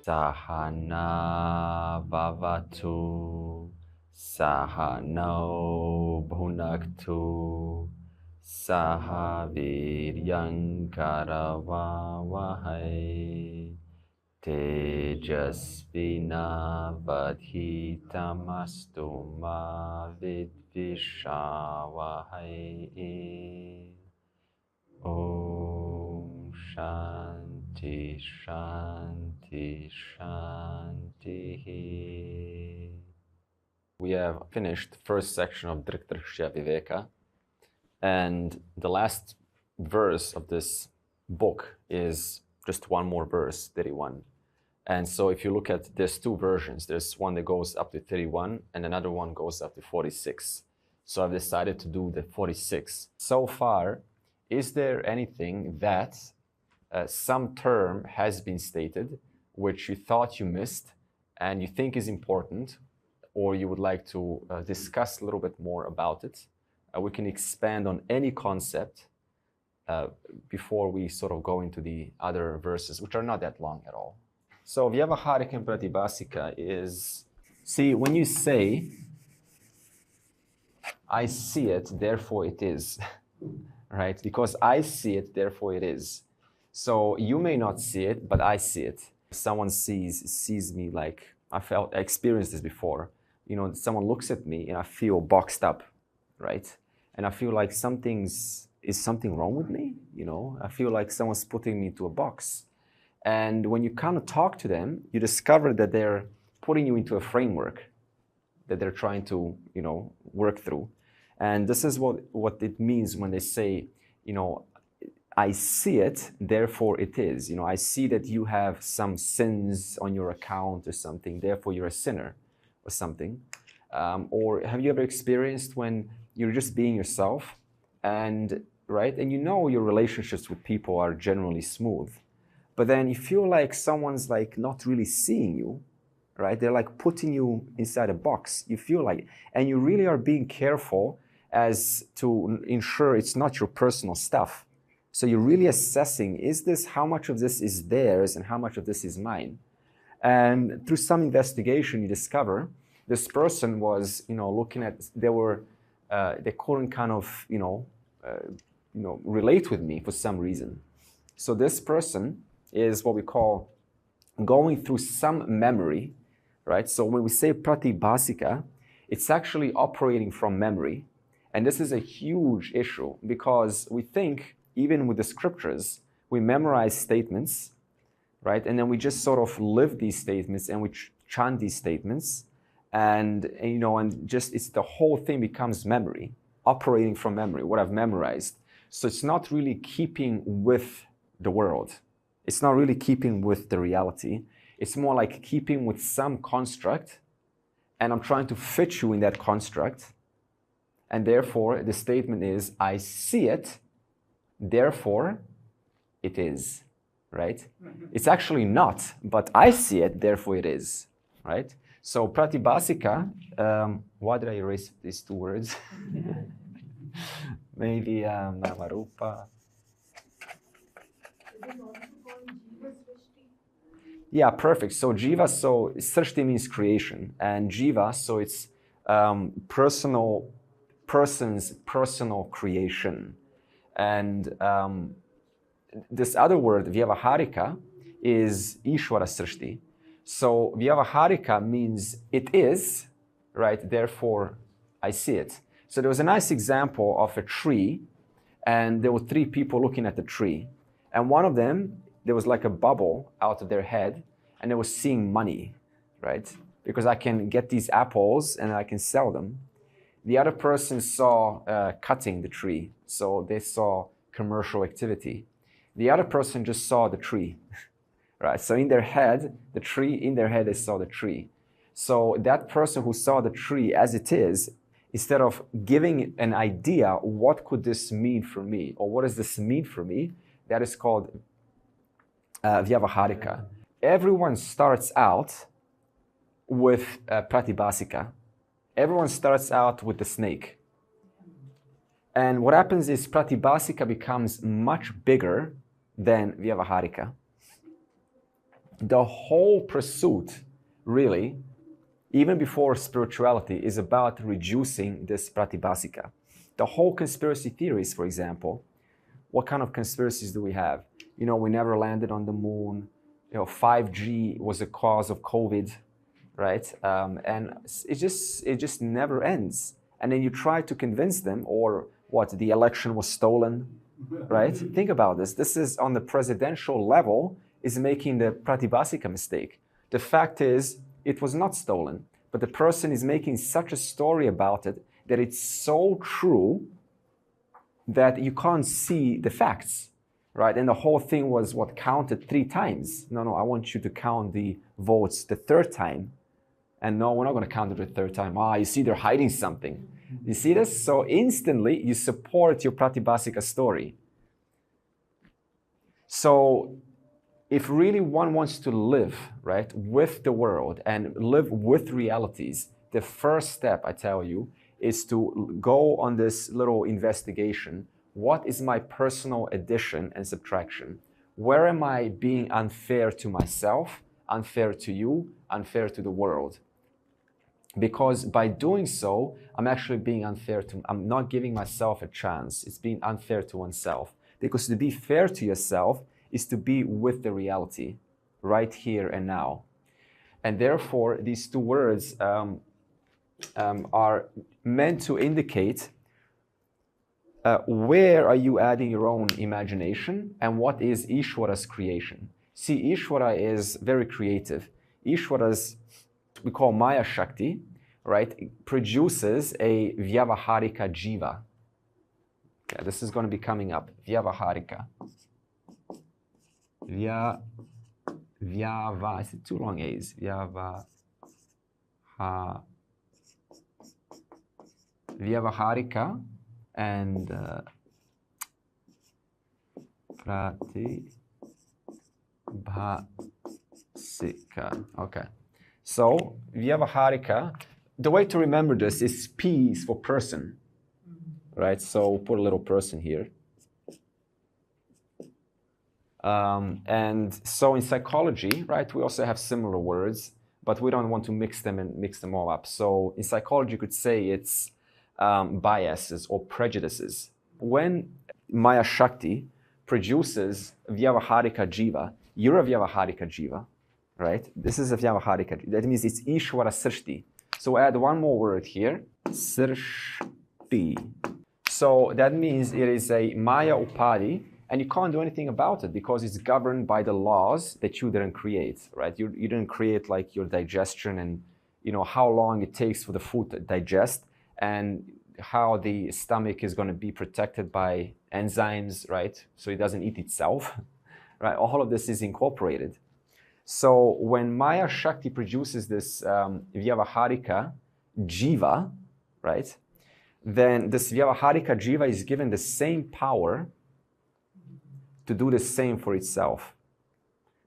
Sahana Vavatu Sahano Bhunaktu Sahaviryankaravavahai Tejasvinavadhitamastu ma vidvishavahai. Om Shanti Shanti Shanti. We have finished the first section of Drig Drishya Viveka, and the last verse of this book is just one more verse, 31. And so if you look at, there's two versions. There's one that goes up to 31 and another one goes up to 46. So I've decided to do the 46. So far, is there anything that some term has been stated which you thought you missed and you think is important, or you would like to discuss a little bit more about it? We can expand on any concept before we sort of go into the other verses, which are not that long at all. So Vyavaharika and Pratibhasika is, see, when you say, I see it, therefore it is, right? Because I see it, therefore it is. So you may not see it, but I see it. Someone sees me like, I experienced this before. You know, someone looks at me and I feel boxed up, right? And I feel like is something wrong with me? You know, I feel like someone's putting me into a box. And when you kind of talk to them, you discover that they're putting you into a framework that they're trying to, you know, work through. And this is what it means when they say, you know, I see it, therefore it is. You know, I see that you have some sins on your account or something, therefore you're a sinner or something. Or have you ever experienced when you're just being yourself and, right, and you know your relationships with people are generally smooth, but then you feel like someone's like not really seeing you, right? They're like putting you inside a box. You feel like, and you really are being careful as to ensure it's not your personal stuff. So you're really assessing, how much of this is theirs and how much of this is mine? And through some investigation, you discover this person was, you know, looking at, they couldn't kind of, relate with me for some reason. So this person is what we call going through some memory, right? So when we say pratibhasika, it's actually operating from memory. And this is a huge issue because we think, even with the scriptures, we memorize statements, right? And then we just sort of live these statements and we chant these statements. And just it's the whole thing becomes memory, operating from memory, what I've memorized. So it's not really keeping with the world. It's not really keeping with the reality. It's more like keeping with some construct, and I'm trying to fit you in that construct. And therefore, the statement is, I see it, therefore it is, right? It's actually not, but I see it, therefore it is, right? So pratibhasika, why did I erase these two words? Maybe namarupa. Yeah, perfect. So jiva, so srishti means creation, and jiva, so it's person's personal creation. And this other word, vyavaharika, is ishvara srishti. So vyavaharika means it is, right? Therefore, I see it. So there was a nice example of a tree, and there were three people looking at the tree. And one of them, there was like a bubble out of their head, and they were seeing money, right? Because I can get these apples and I can sell them. The other person saw cutting the tree, so they saw commercial activity. The other person just saw the tree, right? So in their head, they saw the tree. So that person who saw the tree as it is, instead of giving an idea, what could this mean for me? Or what does this mean for me? That is called vyavaharika. Everyone starts out with pratibhasika. Everyone starts out with the snake. And what happens is pratibhasika becomes much bigger than vyavaharika. the whole pursuit, really, even before spirituality, is about reducing this pratibhasika. The whole conspiracy theories, for example, what kind of conspiracies do we have? You know, we never landed on the moon. You know, 5G was the cause of COVID, right? And it just never ends. And then you try to convince them, or what, the election was stolen, right? Think about this. This is on the presidential level, is making the pratibhasika mistake. The fact is, it was not stolen, but the person is making such a story about it that it's so true that you can't see the facts, right? And the whole thing was what, counted 3 times. No, I want you to count the votes the 3rd time. And no, we're not going to count it the 3rd time. You see, they're hiding something. You see this? So instantly you support your pratibhasika story. So if really one wants to live, right, with the world and live with realities, the first step, I tell you, is to go on this little investigation. What is my personal addition and subtraction? Where am I being unfair to myself, unfair to you, unfair to the world? Because by doing so, I'm actually being unfair to, I'm not giving myself a chance. It's being unfair to oneself. Because to be fair to yourself is to be with the reality, right here and now. And therefore, these 2 words are meant to indicate where are you adding your own imagination and what is Ishwara's creation. See, Ishwara is very creative. Ishwara's, we call Maya Shakti, right, it produces a Vyavaharika Jiva. Okay, this is going to be coming up. Vyavaharika. Vyava, is it 2 long A's? Vyavaharika and pratibhasika. Okay. So, Vyavaharika, the way to remember this is P is for person, right? So, we'll put a little person here. And so in psychology, right, we also have similar words, but we don't want to mix them all up. So in psychology, you could say it's biases or prejudices. When Maya Shakti produces Vyavaharika Jiva, you're a Vyavaharika Jiva, right? This is a Vyavaharika Jiva. That means it's Ishwara Srishti. So add one more word here, Srishti. So that means it is a Maya Upadi, and you can't do anything about it because it's governed by the laws that you didn't create, right? You didn't create like your digestion and, you know, how long it takes for the food to digest and how the stomach is going to be protected by enzymes, right? So it doesn't eat itself, right? All of this is incorporated. So when Maya Shakti produces this Vyavaharika Jiva, right? Then this Vyavaharika Jiva is given the same power to do the same for itself.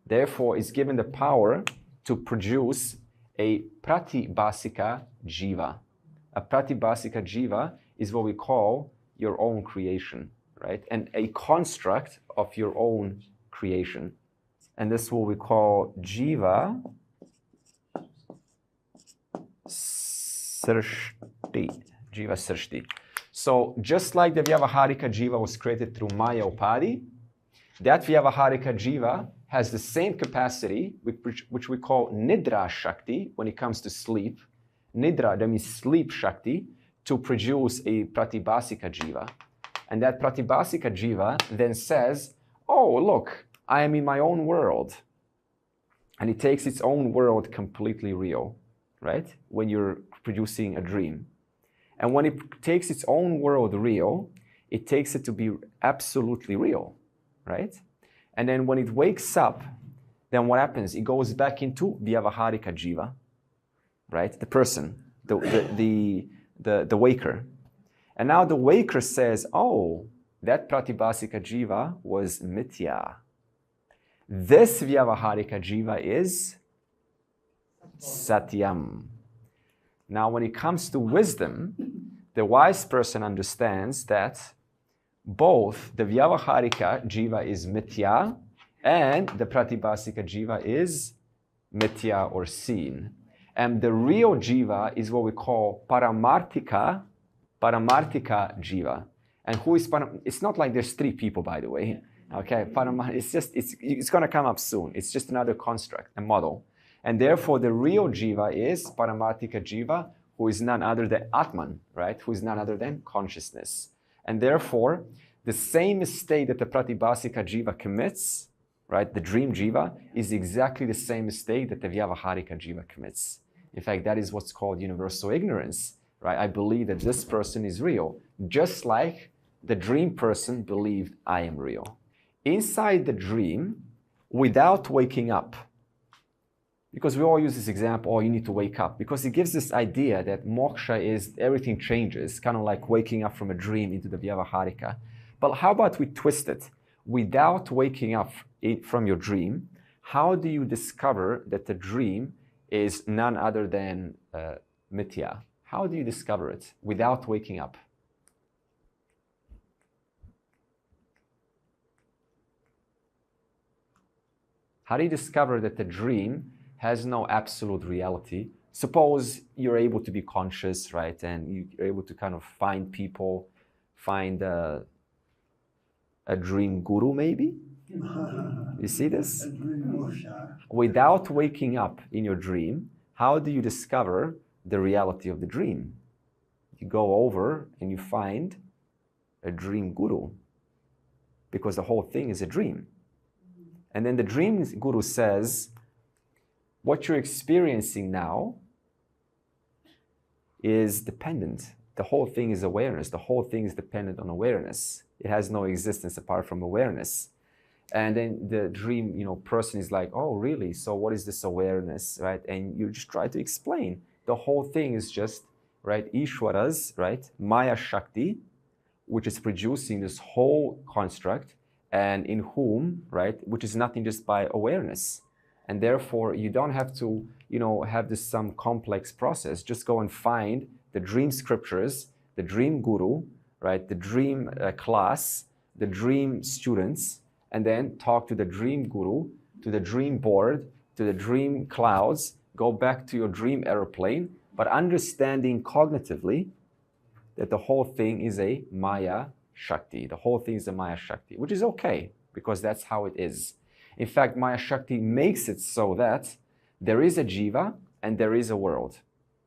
Therefore, it's given the power to produce a pratibhasika jiva. A pratibhasika jiva is what we call your own creation, right? And a construct of your own creation. And this is what we call jiva srishti. Jiva srishti. So just like the Vyavaharika jiva was created through Maya Upadi, that Vyavaharika Jiva has the same capacity, which we call Nidra Shakti, when it comes to sleep. Nidra, that means sleep Shakti, to produce a Pratibhasika Jiva. And that Pratibhasika Jiva then says, oh, look, I am in my own world. And it takes its own world completely real, right? When you're producing a dream. And when it takes its own world real, it takes it to be absolutely real. Right? And then when it wakes up, then what happens? It goes back into Vyavaharika Jiva, right? The person, the waker. And now the waker says, oh, that Pratibhasika Jiva was Mithya. This Vyavaharika Jiva is Satyam. Now when it comes to wisdom, the wise person understands that both the Vyavaharika Jiva is Mithya And the pratibhasika jiva is mithya or seen. And the real jiva is what we call paramarthika jiva. And who is it's not like there's three people, by the way. Okay, it's going to come up soon. It's just another construct, a model. And therefore, the real jiva is paramarthika jiva, who is none other than Atman, right? Who is none other than consciousness. And therefore, the same mistake that the pratibhasika jiva commits, right, the dream jiva, is exactly the same mistake that the vyavaharika jiva commits. In fact, that is what's called universal ignorance, right? I believe that this person is real, just like the dream person believed I am real. Inside the dream, without waking up, because we all use this example, oh, you need to wake up, because it gives this idea that moksha is everything changes, kind of like waking up from a dream into the vyavaharika. But how about we twist it? Without waking up from your dream, how do you discover that the dream is none other than mithya? How do you discover it without waking up? How do you discover that the dream has no absolute reality? Suppose you're able to be conscious, right? And you're able to kind of find people, find a dream guru maybe? You see this? Without waking up in your dream, how do you discover the reality of the dream? You go over and you find a dream guru, because the whole thing is a dream. And then the dream guru says, what you're experiencing now is dependent. The whole thing is awareness. The whole thing is dependent on awareness. It has no existence apart from awareness. And then the dream, person is like, oh, really? So what is this awareness, right? And you just try to explain. The whole thing is just, right, Ishwara's, right, Maya Shakti, which is producing this whole construct, and in whom, right, which is nothing just by awareness. And therefore, you don't have to, have this some complex process. Just go and find the dream scriptures, the dream guru, right, the dream class, the dream students, and then talk to the dream guru, to the dream board, to the dream clouds, go back to your dream airplane, but understanding cognitively that the whole thing is a Maya Shakti. The whole thing is a Maya Shakti, which is okay, because that's how it is. In fact, Maya Shakti makes it so that there is a jiva and there is a world.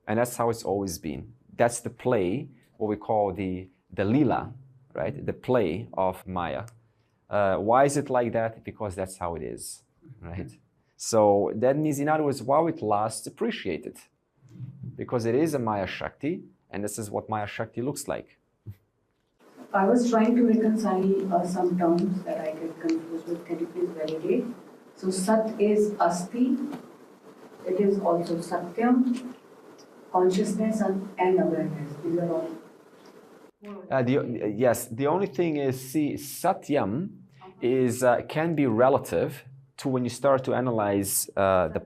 And that's how it's always been. That's the play, what we call the lila, right? The play of Maya. Why is it like that? Because that's how it is, right? So that means, in other words, while it lasts, appreciate it. Because it is a Maya Shakti, and this is what Maya Shakti looks like. I was trying to reconcile some terms that I get confused with. Can you please validate? So Sat is Asti, it is also Satyam, consciousness and awareness. These are all. Yes, the only thing is, see, Satyam is can be relative to when you start to analyze the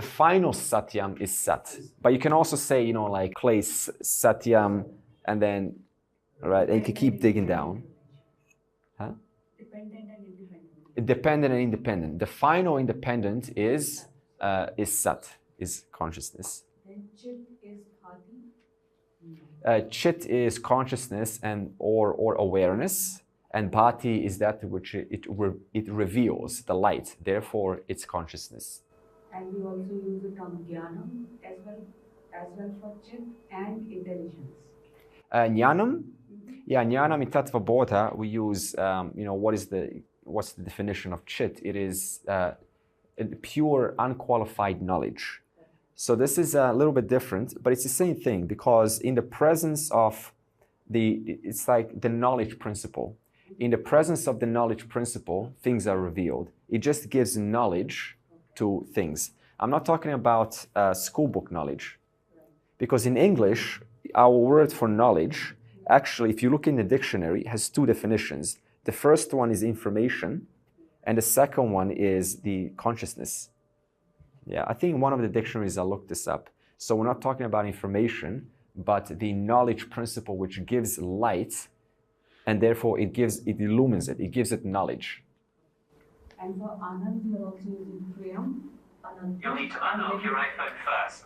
final Satyam is Sat. But you can also say, like place Satyam and then, right, and you can keep digging down. Huh? Dependent and independent. Dependent and independent. The final independent is Sat, is consciousness. Then Chit is Bhati. Chit is consciousness and or awareness, and Bhati is that which it reveals, the light. Therefore, it's consciousness. And we also use the term Jnanam as well for Chit and intelligence. Jnanam, Jnanam in Tattva Bodha, we use, what's the definition of Chit? It is pure, unqualified knowledge. So this is a little bit different, but it's the same thing, because in the presence of it's like the knowledge principle. In the presence of the knowledge principle, things are revealed. It just gives knowledge to things. I'm not talking about school book knowledge, because in English, our word for knowledge, actually, if you look in the dictionary, it has two definitions. The first one is information, and the second one is the consciousness. Yeah, I think one of the dictionaries, I looked this up. So we're not talking about information, but the knowledge principle, which gives light, and therefore it illumines it, it gives it knowledge. And for Anand, we are also using Priyam. Anand. You'll need to unlock your iPhone first.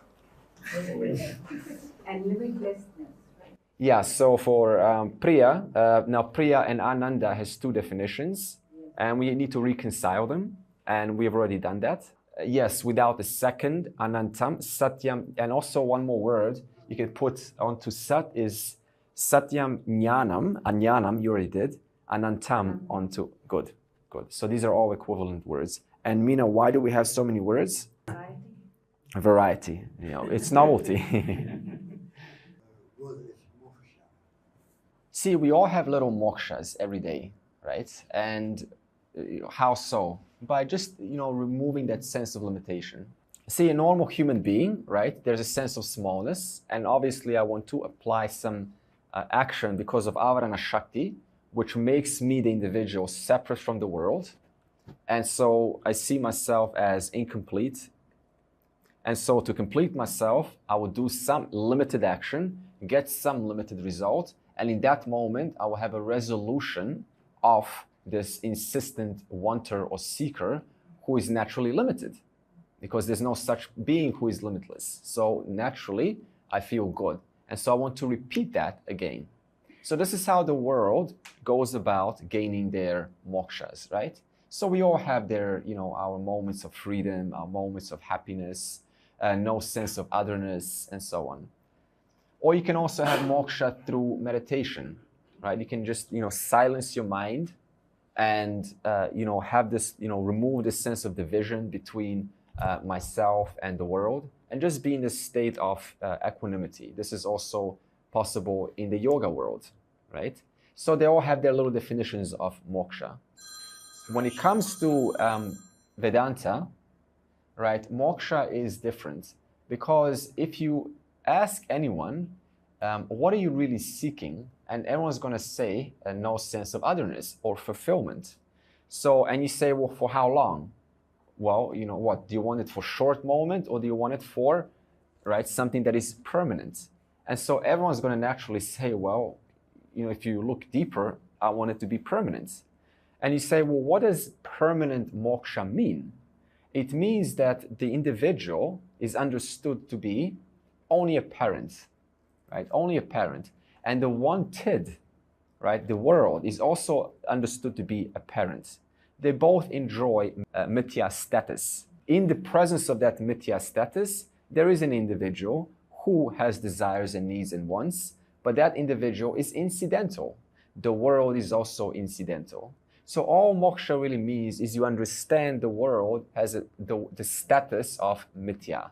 And limitlessness, right? Yeah, so for Priya, now Priya and Ananda has two definitions, and we need to reconcile them, and we have already done that. Yes, without the second, Anantam, Satyam, and also one more word you can put onto Sat is Satyam Jnanam, Ajnanam, you already did, Anantam onto, good. So these are all equivalent words. And Meena, why do we have so many words? Variety, you know, it's novelty. See, we all have little mokshas every day, right? And how so? By just, removing that sense of limitation. See, a normal human being, right? There's a sense of smallness, and obviously I want to apply some action because of Avarana Shakti, which makes me, the individual, separate from the world. And so I see myself as incomplete. And so to complete myself, I will do some limited action, get some limited result, and in that moment, I will have a resolution of this insistent wanter or seeker who is naturally limited, because there's no such being who is limitless. So naturally, I feel good. And so I want to repeat that again. So this is how the world goes about gaining their mokshas, right? So we all have their, our moments of freedom, our moments of happiness, no sense of otherness, and so on. Or you can also have moksha through meditation, right? You can just, silence your mind and, have this, remove this sense of division between myself and the world, and just be in this state of equanimity. This is also possible in the yoga world, right? So they all have their little definitions of moksha. When it comes to Vedanta, right, moksha is different, because if you ask anyone, what are you really seeking? And everyone's going to say no sense of otherness or fulfillment. So, and you say, well, for how long? Well, what? Do you want it for short moment, or do you want it for, right, something that is permanent? And so everyone's going to naturally say, well, if you look deeper, I want it to be permanent. And you say, well, what does permanent moksha mean? It means that the individual is understood to be only a parent, right? Only a parent. And the wanted, right, the world, is also understood to be a parent. They both enjoy mithya status. In the presence of that mithya status, there is an individual who has desires and needs and wants, but that individual is incidental. The world is also incidental. So all moksha really means is you understand the world as the status of mithya,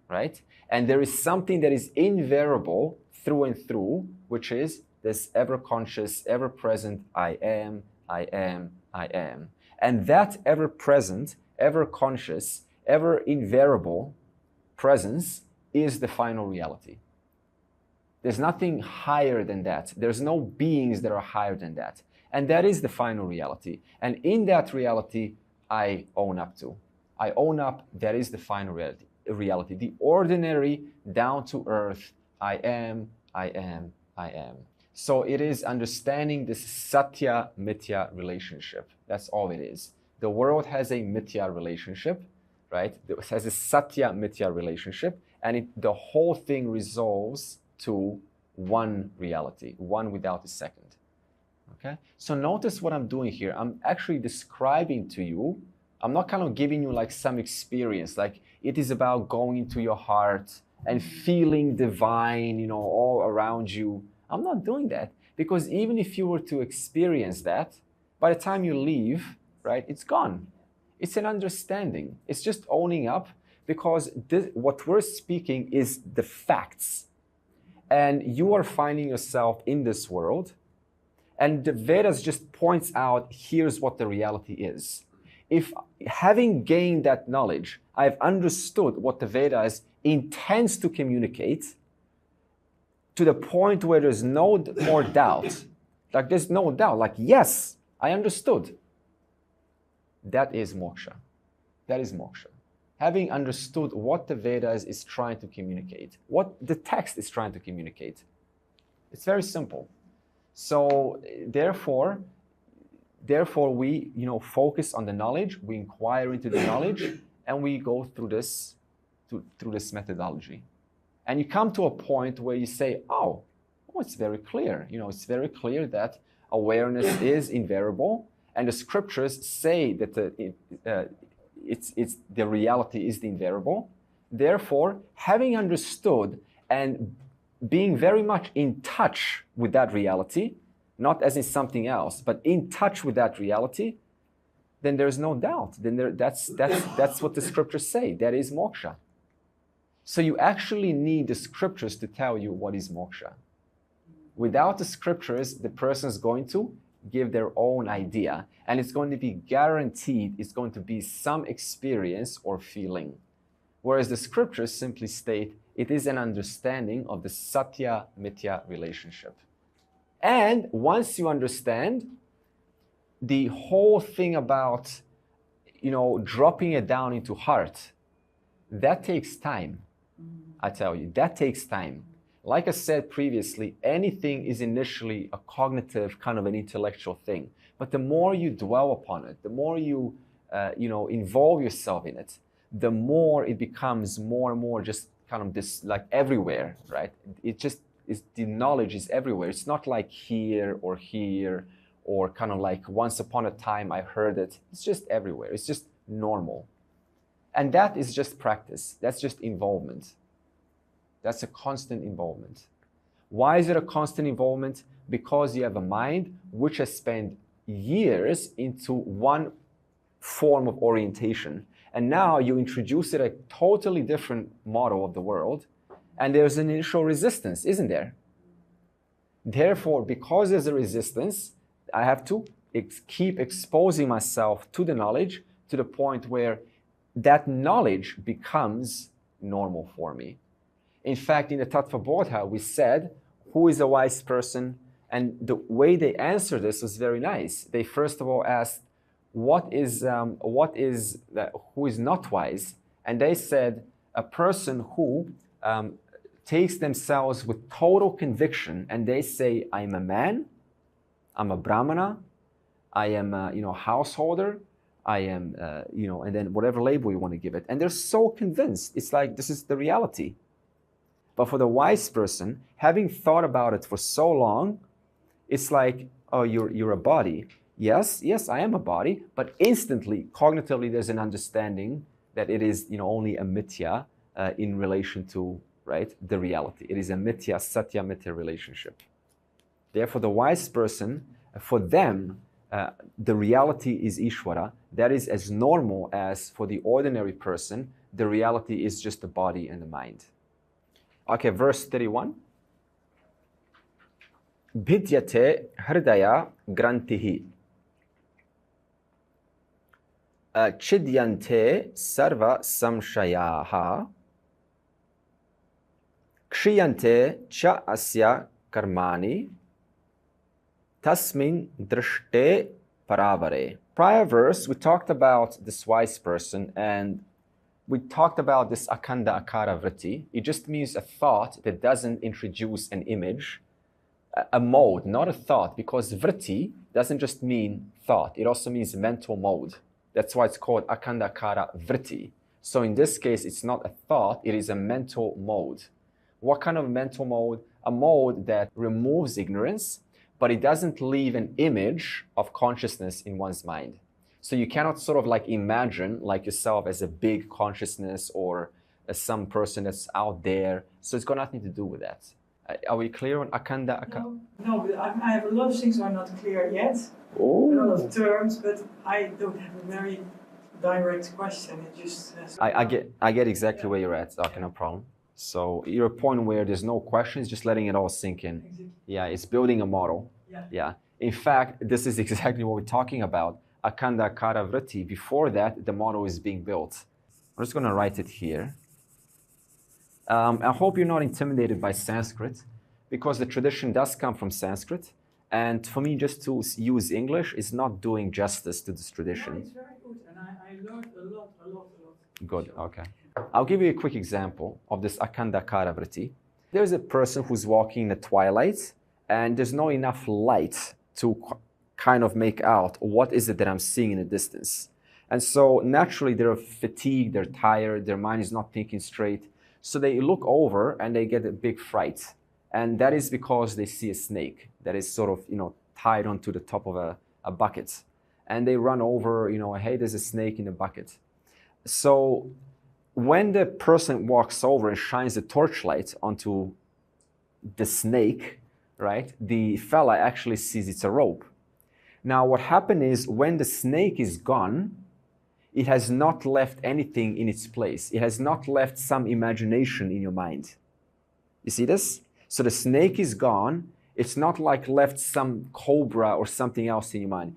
right? And there is something that is invariable through and through, which is this ever-conscious, ever-present I am, I am, I am. And that ever-present, ever-conscious, ever-invariable presence is the final reality. There's nothing higher than that. There's no beings that are higher than that. And that is the final reality. And in that reality, I own up to. I own up, that is the final reality. The ordinary, down-to-earth, I am, I am, I am. So it is understanding this satya-mithya relationship. That's all it is. The world has a mithya relationship, right? It has a satya-mithya relationship, and the whole thing resolves to one reality, one without a second. Okay? So notice what I'm doing here. I'm actually describing to you. I'm not kind of giving you like some experience, like it is about going into your heart and feeling divine, all around you. I'm not doing that, because even if you were to experience that, by the time you leave, right, it's gone. It's an understanding. It's just owning up, because what we're speaking is the facts. And you are finding yourself in this world, and the Vedas just points out, here's what the reality is. If having gained that knowledge, I've understood what the Vedas intends to communicate, to the point where there's no more doubt, like there's no doubt, like, yes, I understood. That is moksha. That is moksha. Having understood what the Vedas is trying to communicate, what the text is trying to communicate. It's very simple. So therefore, Therefore, we focus on the knowledge, we inquire into the knowledge, and we go through this methodology. And you come to a point where you say, oh, it's very clear. It's very clear that awareness is invariable, and the scriptures say that the reality is the invariable. Therefore, having understood and being very much in touch with that reality, not as in something else, but in touch with that reality, then there's no doubt. Then that's what the scriptures say. That is moksha. So you actually need the scriptures to tell you what is moksha. Without the scriptures, the person is going to give their own idea, and it's going to be guaranteed it's going to be some experience or feeling. Whereas the scriptures simply state it is an understanding of the satya-mithya relationship. And once you understand, the whole thing about, dropping it down into heart, that takes time. I tell you, that takes time. Like I said previously, anything is initially a cognitive, kind of an intellectual thing. But the more you dwell upon it, the more you, involve yourself in it, the more it becomes more and more just kind of this, like everywhere, right? It just is, the knowledge is everywhere. It's not like here, or kind of like once upon a time I heard it. It's just everywhere. It's just normal. And that is just practice. That's just involvement. That's a constant involvement. Why is it a constant involvement? Because you have a mind which has spent years into one form of orientation. And now you introduce it a totally different model of the world, and there's an initial resistance, isn't there? Therefore, because there's a resistance, I have to keep exposing myself to the knowledge to the point where that knowledge becomes normal for me. In fact, in the Tattva Bodha, we said, who is a wise person? And the way they answered this was very nice. They first of all asked, who is not wise? And they said, a person who takes themselves with total conviction, and they say, I'm a man, I'm a brahmana, I am a householder, I am, and then whatever label you want to give it. And they're so convinced. It's like, this is the reality. But for the wise person, having thought about it for so long, it's like, oh, you're a body. Yes, I am a body, but instantly, cognitively, there's an understanding that it is, only a mithya in relation to, right, the reality. It is a mithya, satya mithya relationship. Therefore, the wise person, for them, the reality is Ishvara. That is as normal as for the ordinary person, the reality is just the body and the mind. Okay, verse 31. Bhidyate hridaya grantihi. Chidyante sarva samshayaha. Kshiyante cha asya karmani. Tasmin drishte paravare. Prior verse, we talked about this wise person, and we talked about this akanda akara vritti. It just means a thought that doesn't introduce an image, a mode, not a thought, because vritti doesn't just mean thought. It also means mental mode. That's why it's called akanda akara vritti. So in this case, it's not a thought, it is a mental mode. What kind of mental mode? A mode that removes ignorance, but it doesn't leave an image of consciousness in one's mind. So you cannot sort of like imagine like yourself as a big consciousness or as some person that's out there. So it's got nothing to do with that. Are we clear on akanda akara? No, but I have a lot of things are not clear yet. Oh. A lot of terms, but I don't have a very direct question. It just I get exactly where you're at. Okay, no problem. So you're a point where there's no questions, just letting it all sink in. Exactly. Yeah, it's building a model. Yeah. In fact, this is exactly what we're talking about. Akanda akara vritti. Before that, the model is being built. I'm just going to write it here. I hope you're not intimidated by Sanskrit, because the tradition does come from Sanskrit. And for me, just to use English is not doing justice to this tradition. No, it's very good, and I learned a lot. Good, Sure. okay. I'll give you a quick example of this akanda akara vritti. There's a person who's walking in the twilight, and there's not enough light to kind of make out what is it that I'm seeing in the distance. And so naturally they're fatigued, they're tired, their mind is not thinking straight. So they look over and they get a big fright. And that is because they see a snake that is sort of, tied onto the top of a bucket. And they run over, hey, there's a snake in the bucket. So when the person walks over and shines the torchlight onto the snake, right, the fella actually sees it's a rope. Now what happened is when the snake is gone, it has not left anything in its place. It has not left some imagination in your mind. You see this? So the snake is gone. It's not like left some cobra or something else in your mind.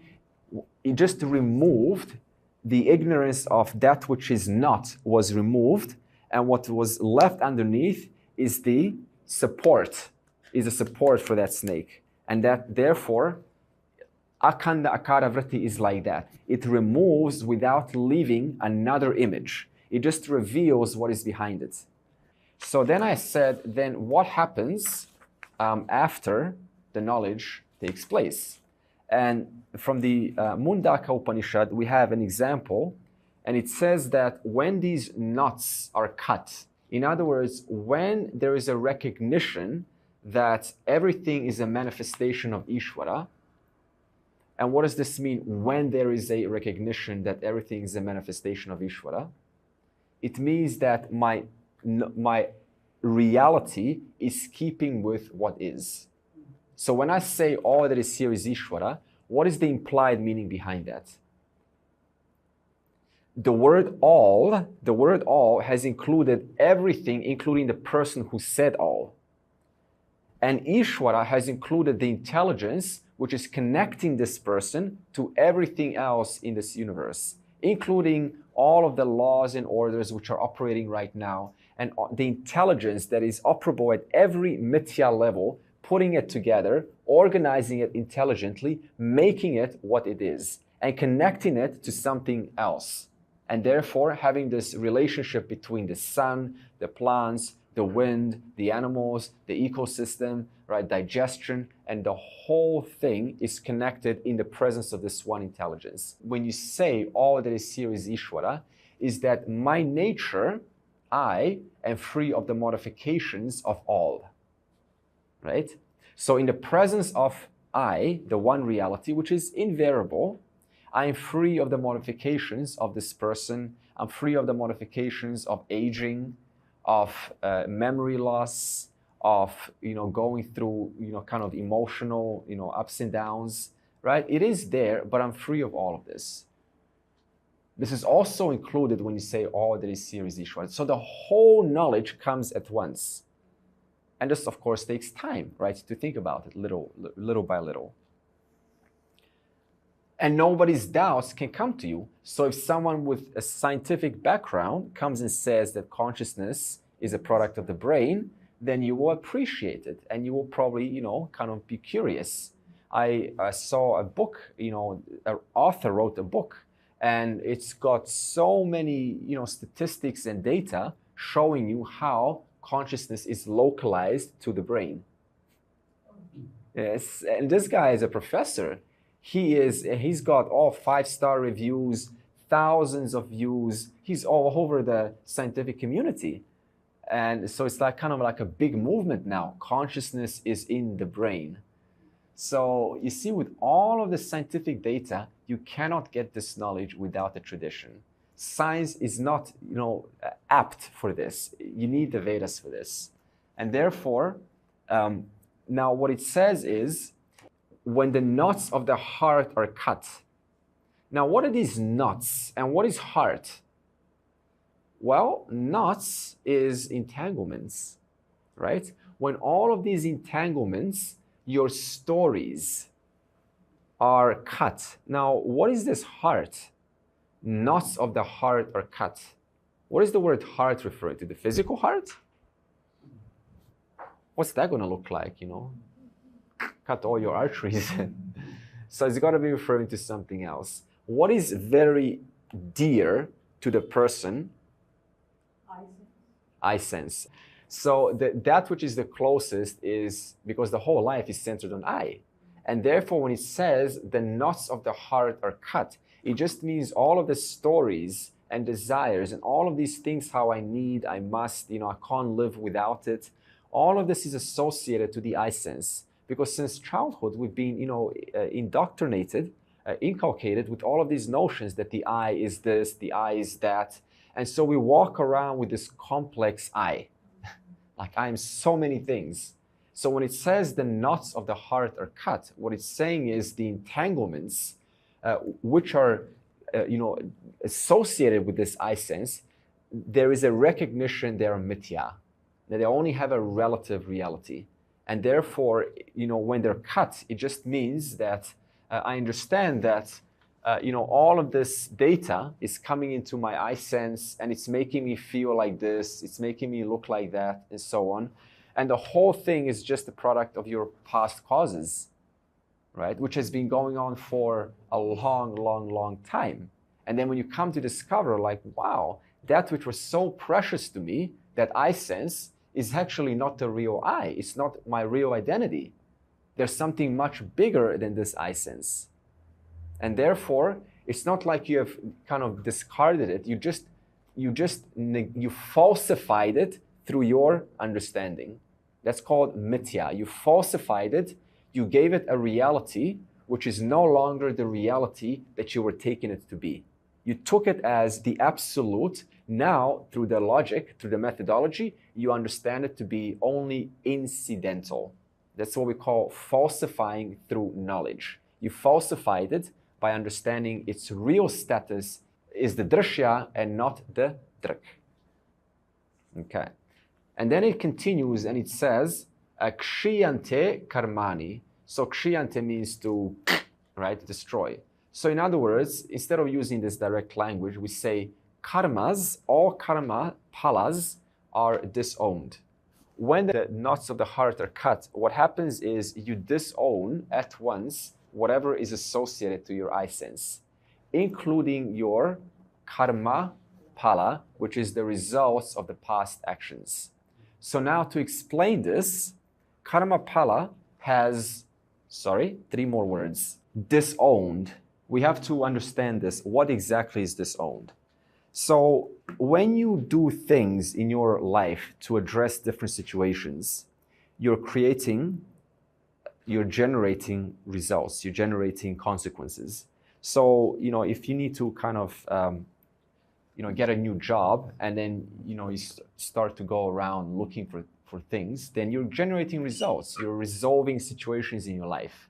It just removed the ignorance of that which is not was removed. And what was left underneath is the support, is a support for that snake. And that therefore, Akhanda Akara Vritti is like that. It removes without leaving another image. It just reveals what is behind it. So then I said, then what happens after the knowledge takes place? And from the Mundaka Upanishad, we have an example, and it says that when these knots are cut, in other words, when there is a recognition that everything is a manifestation of Ishvara. And what does this mean when there is a recognition that everything is a manifestation of Ishvara? It means that my reality is keeping with what is. So when I say all that is here is Ishvara, what is the implied meaning behind that? The word all has included everything, including the person who said all. And Ishvara has included the intelligence which is connecting this person to everything else in this universe, including all of the laws and orders which are operating right now, and the intelligence that is operable at every mithya level, putting it together, organizing it intelligently, making it what it is, and connecting it to something else. And therefore having this relationship between the sun, the plants, the wind, the animals, the ecosystem, right, digestion, and the whole thing is connected in the presence of this one intelligence. When you say all that is here is Ishvara, is that my nature, I am free of the modifications of all, right? So in the presence of I, the one reality, which is invariable, I am free of the modifications of this person. I'm free of the modifications of aging, of memory loss, of going through kind of emotional ups and downs, right? It is there, but I'm free of all of this. This is also included when you say all that is here is Ishvara. So the whole knowledge comes at once, and this of course takes time, right, to think about it little by little. And nobody's doubts can come to you. So if someone with a scientific background comes and says that consciousness is a product of the brain, then you will appreciate it and you will probably, kind of be curious. I saw a book, an author wrote a book, and it's got so many, statistics and data showing you how consciousness is localized to the brain. Yes, and this guy is a professor. He's got all 5-star reviews, thousands of views. He's all over the scientific community. And so it's like kind of like a big movement now. Consciousness is in the brain. So you see, with all of the scientific data, you cannot get this knowledge without the tradition. Science is not, apt for this. You need the Vedas for this. And therefore, now what it says is, when the knots of the heart are cut. Now, what are these knots and what is heart? Well, knots is entanglements, right? When all of these entanglements, your stories are cut. Now, what is this heart? Knots of the heart are cut. What is the word heart referring to? The physical heart? What's that going to look like, Cut all your arteries. So it's got to be referring to something else. What is very dear to the person? I sense. So that which is the closest is, because the whole life is centered on I. And therefore, when it says the knots of the heart are cut, it just means all of the stories and desires and all of these things, how I need, I must, I can't live without it. All of this is associated to the I sense, because since childhood, we've been, indoctrinated, inculcated with all of these notions that the I is this, the I is that. And so we walk around with this complex I, like I am so many things. So when it says the knots of the heart are cut, what it's saying is the entanglements, which are, associated with this I sense, there is a recognition they are mithya, that they only have a relative reality. And therefore, when they're cut, it just means that I understand that, all of this data is coming into my I sense, and it's making me feel like this, it's making me look like that, and so on. And the whole thing is just a product of your past causes, right? Which has been going on for a long, long, long time. And then when you come to discover, like, wow, that which was so precious to me, that I sense, is actually not the real I. It's not my real identity. There's something much bigger than this I sense. And therefore, it's not like you have kind of discarded it. You falsified it through your understanding. That's called mithya. You falsified it. You gave it a reality which is no longer the reality that you were taking it to be. You took it as the absolute. Now, through the logic, through the methodology, you understand it to be only incidental. That's what we call falsifying through knowledge. You falsified it by understanding its real status is the Drsya and not the Drig. Okay. And then it continues and it says, kshiyante karmani. So kshiyante means to, right, destroy. So in other words, instead of using this direct language, we say karmas, all karma palas are disowned. When the knots of the heart are cut, what happens is you disown at once whatever is associated to your I sense, including your karma pala, which is the results of the past actions. So now to explain this, karma pala has, three more words. Disowned. We have to understand this. What exactly is disowned? So when you do things in your life to address different situations, you're generating results, you're generating consequences. So, if you need to kind of, get a new job and then, you start to go around looking for things, then you're generating results. You're resolving situations in your life.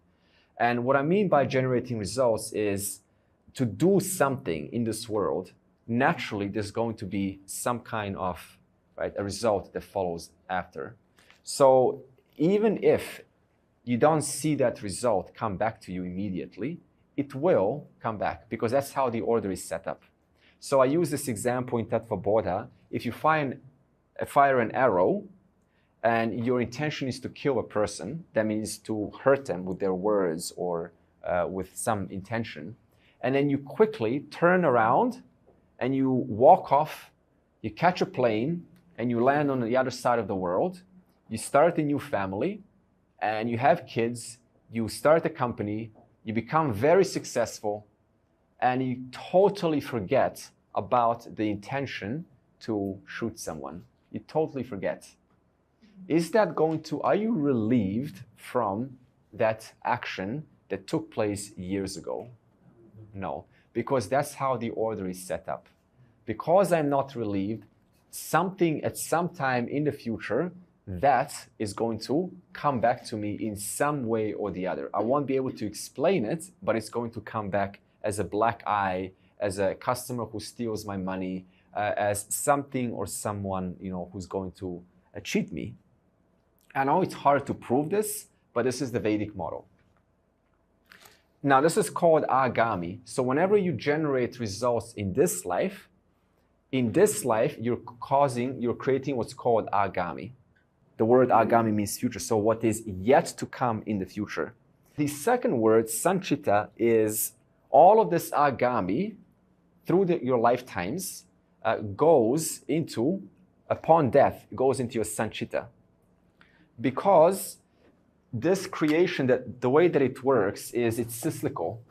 And what I mean by generating results is to do something in this world, naturally there's going to be some kind of, a result that follows after. So even if you don't see that result come back to you immediately, it will come back because that's how the order is set up. So I use this example in Tattva Bodha. If you fire an arrow and your intention is to kill a person, that means to hurt them with their words or with some intention, and then you quickly turn around and you walk off, you catch a plane and you land on the other side of the world, you start a new family, and you have kids, you start a company, you become very successful, and you totally forget about the intention to shoot someone. You totally forget. Are you relieved from that action that took place years ago? No, because that's how the order is set up. Because I'm not relieved, something at some time in the future, that is going to come back to me in some way or the other. I won't be able to explain it, but it's going to come back as a black eye, as a customer who steals my money, as something or someone, who's going to cheat me. I know it's hard to prove this, but this is the Vedic model. Now, this is called agami. So whenever you generate results in this life, you're creating what's called agami. The word agami means future, so what is yet to come in the future. The second word, sanchita, is all of this agami through your lifetimes goes into, upon death, goes into your sanchita. Because this creation, that the way that it works is it's cyclical.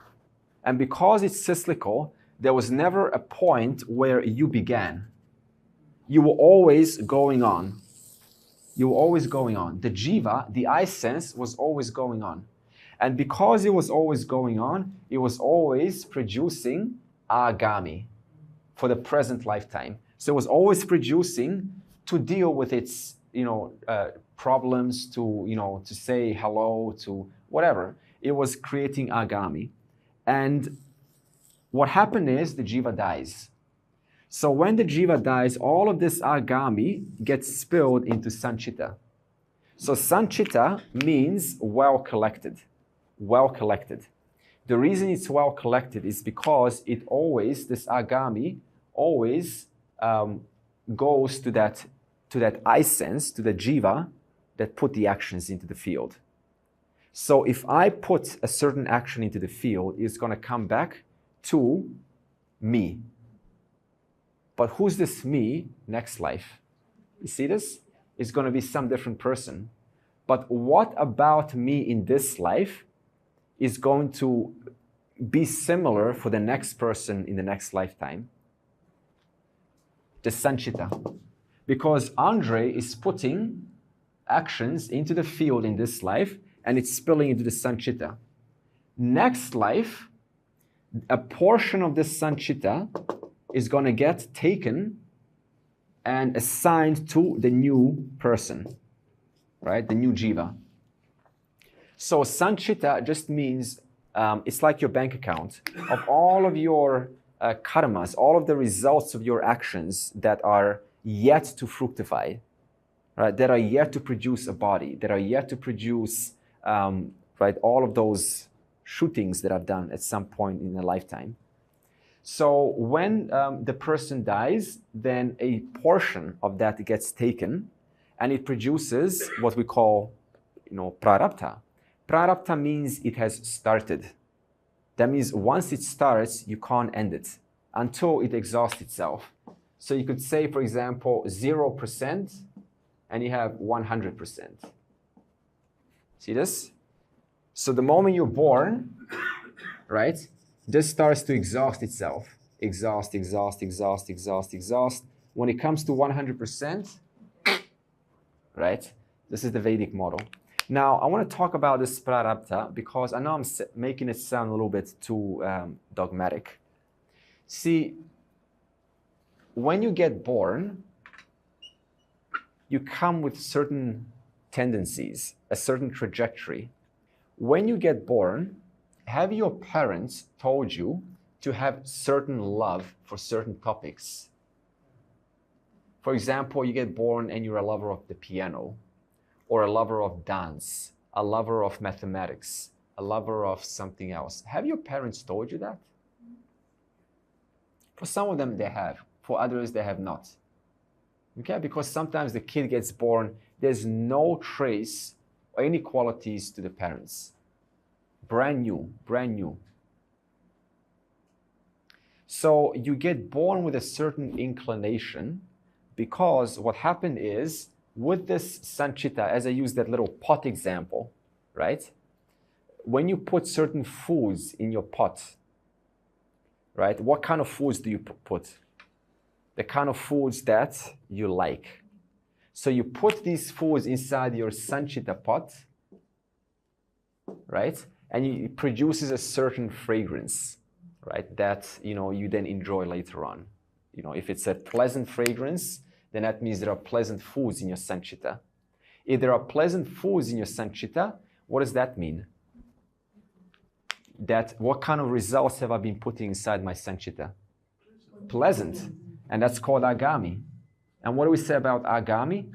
And because it's cyclical, there was never a point where you began. You were always going on. You were always going on. The jiva, the I sense, was always going on. And because it was always going on, it was always producing agami for the present lifetime. So it was always producing to deal with its, problems, to say hello, to whatever. It was creating agami. And what happened is the jiva dies. So when the jiva dies, all of this agami gets spilled into sanchita. So sanchita means well collected. Well collected. The reason it's well collected is because this agami always goes to that I sense, to the jiva that put the actions into the field. So if I put a certain action into the field, it's going to come back to me. But who's this me next life? You see this? It's going to be some different person. But what about me in this life is going to be similar for the next person in the next lifetime? The sanchita. Because Andre is putting actions into the field in this life, and it's spilling into the sanchita. Next life, a portion of this sanchita is going to get taken and assigned to the new person, right? The new jiva. So sanchita just means it's like your bank account of all of your karmas, all of the results of your actions that are yet to fructify, right? That are yet to produce a body, that are yet to produce, all of those shootings that I've done at some point in a lifetime. So when the person dies, then a portion of that gets taken, and it produces what we call, prarabdha. Prarabdha means it has started. That means once it starts, you can't end it until it exhausts itself. So you could say, for example, 0%, and you have 100%. See this? So the moment you're born, right, this starts to exhaust itself. Exhaust. When it comes to 100%, right, this is the Vedic model. Now, I want to talk about this prarabdha because I know I'm making it sound a little bit too dogmatic. See, when you get born, you come with certain tendencies, a certain trajectory. When you get born, have your parents told you to have certain love for certain topics? For example, you get born and you're a lover of the piano, or a lover of dance, a lover of mathematics, a lover of something else. Have your parents told you that? For some of them, they have. For others, they have not. Okay? Because sometimes the kid gets born, there's no trace or any qualities to the parents. Brand new. So you get born with a certain inclination because what happened is, with this sanchita, as I use that little pot example, right? When you put certain foods in your pot, right? What kind of foods do you put? The kind of foods that you like. So you put these foods inside your sanchita pot, right? And it produces a certain fragrance, right? That, you then enjoy later on. If it's a pleasant fragrance, then that means there are pleasant foods in your sanchita. If there are pleasant foods in your sanchita, what does that mean? That what kind of results have I been putting inside my sanchita? Pleasant. And that's called agami. And what do we say about agami?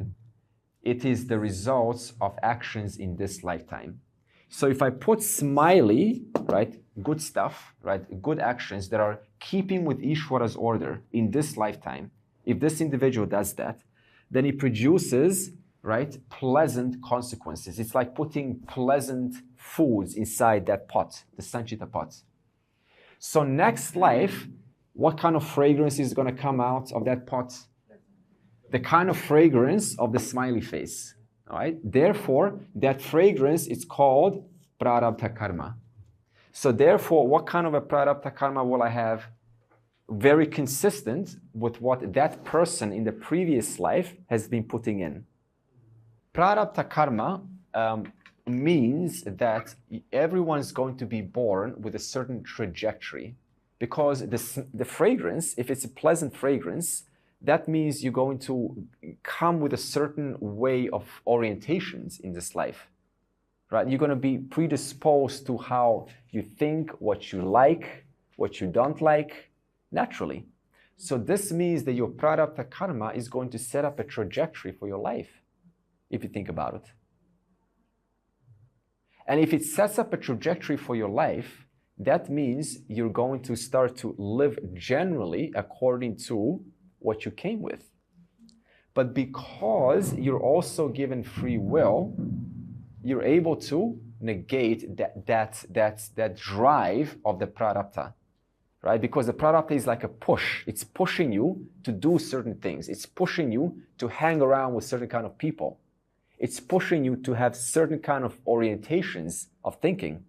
It is the results of actions in this lifetime. So if I put smiley, right, good stuff, right, good actions that are keeping with Ishwara's order in this lifetime, if this individual does that, then it produces, right, pleasant consequences. It's like putting pleasant foods inside that pot, the sanchita pot. So next life, what kind of fragrance is going to come out of that pot? The kind of fragrance of the smiley face. All right? Therefore, that fragrance is called prarabdha karma. So therefore, what kind of a prarabdha karma will I have? Very consistent with what that person in the previous life has been putting in. Prarabdha karma means that everyone's going to be born with a certain trajectory, because the fragrance, if it's a pleasant fragrance, that means you're going to come with a certain way of orientations in this life, right? You're going to be predisposed to how you think, what you like, what you don't like, naturally. So this means that your prarabdha karma is going to set up a trajectory for your life, if you think about it. And if it sets up a trajectory for your life, that means you're going to start to live generally according to what you came with. But because you're also given free will, you're able to negate that drive of the prarabdha, right? Because the prarabdha is like a push. It's pushing you to do certain things. It's pushing you to hang around with certain kind of people. It's pushing you to have certain kind of orientations of thinking.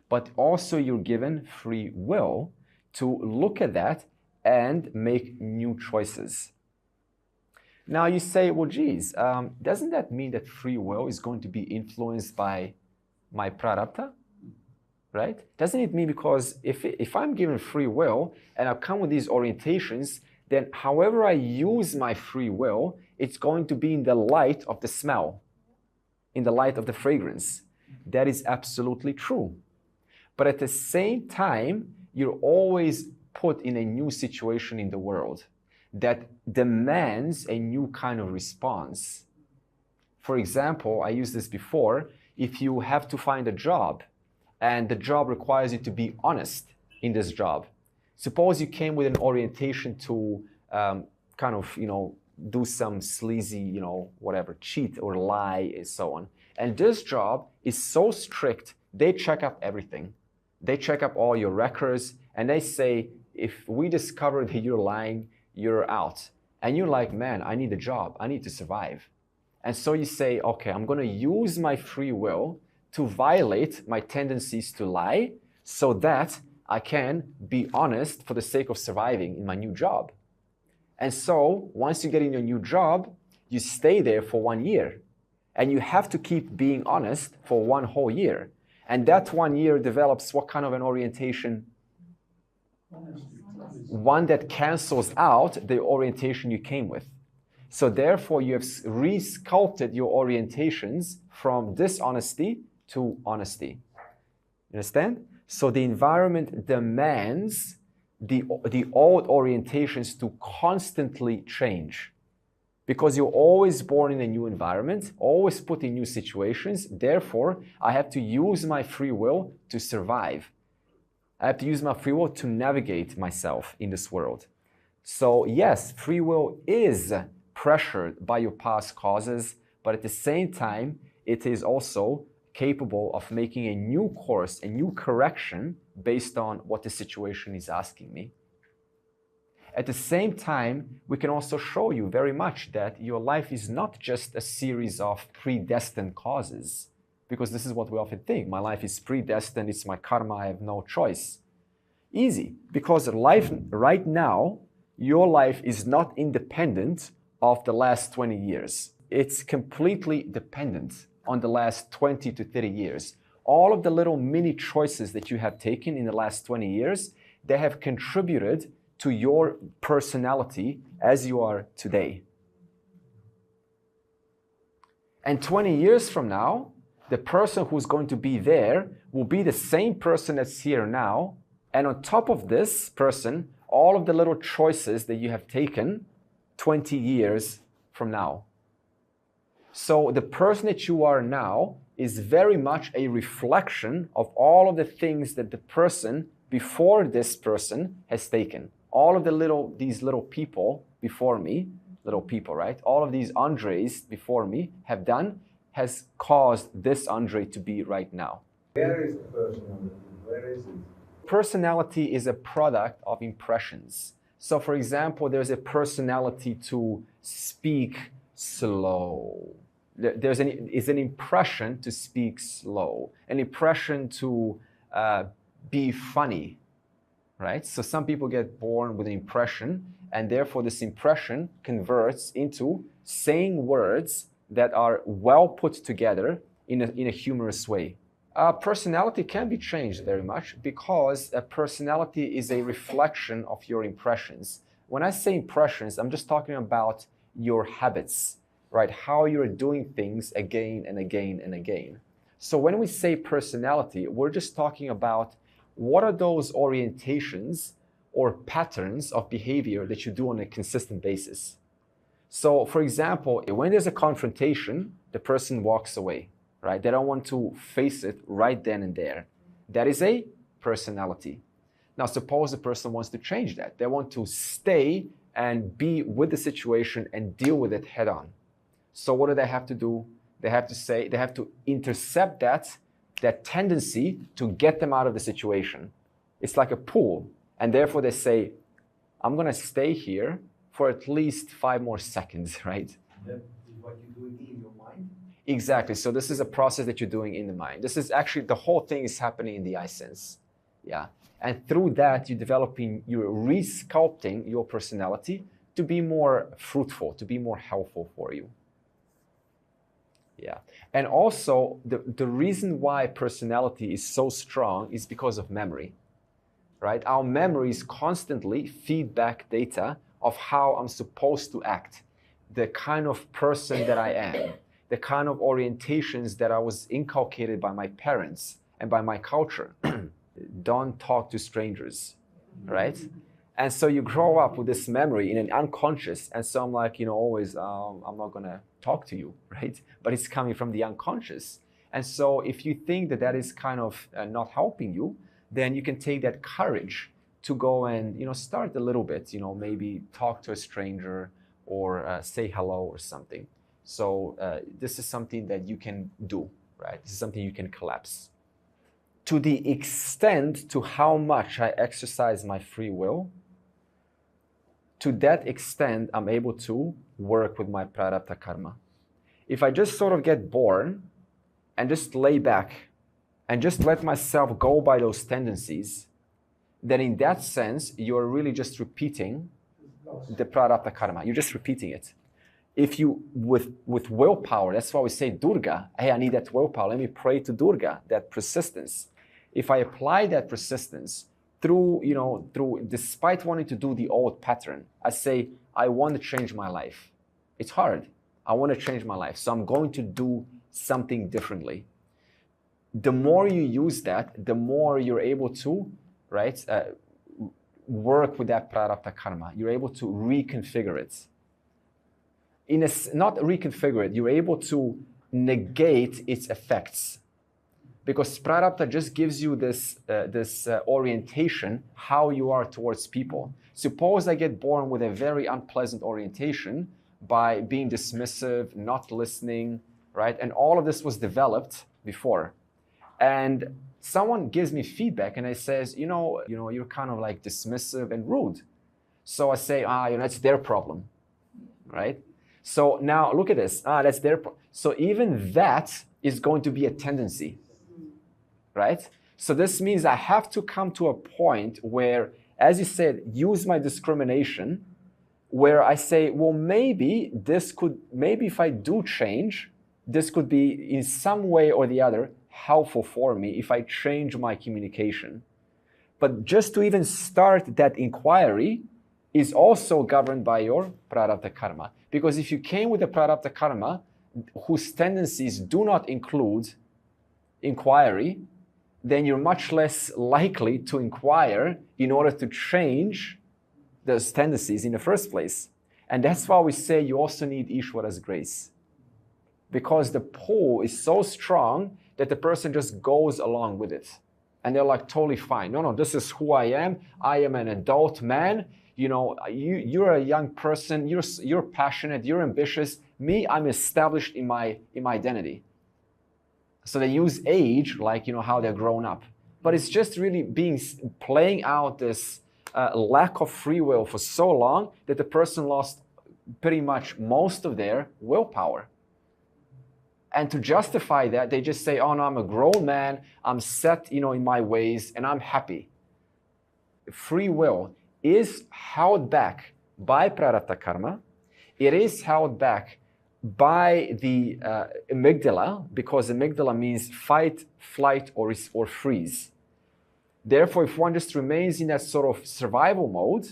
But also you're given free will to look at that and make new choices. Now you say, well, geez, doesn't that mean that free will is going to be influenced by my prarabdha, right? Doesn't it mean, because if I'm given free will and I come with these orientations, then however I use my free will, it's going to be in the light of the smell, in the light of the fragrance. That is absolutely true. But at the same time, you're always put in a new situation in the world that demands a new kind of response. For example, I used this before, if you have to find a job and the job requires you to be honest in this job. Suppose you came with an orientation to kind of, do some sleazy, whatever, cheat or lie and so on. And this job is so strict, they check up everything. They check up all your records and they say, if we discover that you're lying, you're out. And you're like, man, I need a job. I need to survive. And so you say, okay, I'm going to use my free will to violate my tendencies to lie so that I can be honest for the sake of surviving in my new job. And so once you get in your new job, you stay there for 1 year. And you have to keep being honest for 1 whole year. And that 1 year develops what kind of an orientation? One that cancels out the orientation you came with. So therefore, you have re-sculpted your orientations from dishonesty to honesty. You understand? So the environment demands the old orientations to constantly change. Because you're always born in a new environment, always put in new situations. Therefore, I have to use my free will to survive. I have to use my free will to navigate myself in this world. So yes, free will is pressured by your past causes, but at the same time, it is also capable of making a new course, a new correction based on what the situation is asking me. At the same time, we can also show you very much that your life is not just a series of predestined causes, because this is what we often think. My life is predestined, it's my karma, I have no choice. Easy, because life right now, your life is not independent of the last 20 years. It's completely dependent on the last 20 to 30 years. All of the little mini choices that you have taken in the last 20 years, they have contributed to your personality as you are today. And 20 years from now, the person who's going to be there will be the same person that's here now. And on top of this person, all of the little choices that you have taken 20 years from now. So the person that you are now is very much a reflection of all of the things that the person before this person has taken. All of these little people before me, little people, right? All of these Andres before me have done has caused this Andre to be right now. Where is the personality? Where is it? Personality is a product of impressions. So for example, there's a personality to speak slow, It's an impression to speak slow, an impression to be funny, right? So some people get born with an impression, and therefore this impression converts into saying words that are well put together in a humorous way. Personality can be changed very much because a personality is a reflection of your impressions. When I say impressions, I'm just talking about your habits, right? How you're doing things again and again and again. So when we say personality, we're just talking about what are those orientations or patterns of behavior that you do on a consistent basis. So for example, when there's a confrontation, the person walks away, right? They don't want to face it right then and there. That is a personality. Now suppose the person wants to change that. They want to stay and be with the situation and deal with it head on. So what do they have to do? They have to intercept that tendency to get them out of the situation. It's like a pool. And therefore they say, I'm going to stay here for at least 5 more seconds, right? That is what you're doing in your mind? Exactly. So this is a process that you're doing in the mind. This is actually, the whole thing is happening in the I sense. Yeah. And through that, you're resculpting your personality to be more fruitful, to be more helpful for you. Yeah. And also, the reason why personality is so strong is because of memory, right? Our memories constantly feed back data of how I'm supposed to act, the kind of person that I am, the kind of orientations that I was inculcated by my parents and by my culture. Don't talk to strangers, right? And so you grow up with this memory in an unconscious, and so I'm like, always, I'm not gonna talk to you, right? But it's coming from the unconscious. And so if you think that is kind of not helping you, then you can take that courage to go and, start a little bit, maybe talk to a stranger or say hello or something. So this is something that you can do, right? This is something you can collapse. To the extent to how much I exercise my free will, to that extent, I'm able to work with my prarabdha karma. If I just sort of get born and just lay back and just let myself go by those tendencies, then in that sense, you're really just repeating the prarabdha karma. You're just repeating it. If you, with willpower, that's why we say Durga, hey, I need that willpower. Let me pray to Durga, that persistence. If I apply that persistence through, despite wanting to do the old pattern, I say, I want to change my life. It's hard. I want to change my life. So I'm going to do something differently. The more you use that, the more you're able to, right, work with that prarabdha karma. You're able to reconfigure it. Not reconfigure it, you're able to negate its effects. Because prarabdha just gives you this orientation, how you are towards people. Suppose I get born with a very unpleasant orientation by being dismissive, not listening, right? And all of this was developed before. And someone gives me feedback and it says, you're kind of like dismissive and rude. So I say, that's their problem, right? So now look at this, that's their problem. So even that is going to be a tendency. Right? So this means I have to come to a point where, as you said, use my discrimination, where I say, well, maybe if I do change, this could be in some way or the other helpful for me if I change my communication. But just to even start that inquiry is also governed by your prarabdha karma. Because if you came with a prarabdha karma whose tendencies do not include inquiry, then you're much less likely to inquire in order to change those tendencies in the first place. And that's why we say you also need Ishvara's grace. Because the pull is so strong that the person just goes along with it. And they're like totally fine. No, this is who I am. I am an adult man. You're a young person. You're passionate. You're ambitious. Me, I'm established in my identity. So they use age like, how they're grown up. But it's just really playing out this lack of free will for so long that the person lost pretty much most of their willpower. And to justify that, they just say, oh no, I'm a grown man, I'm set, in my ways, and I'm happy. Free will is held back by prarabdha karma. It is held back by the amygdala, because amygdala means fight, flight, or freeze. Therefore, if one just remains in that sort of survival mode,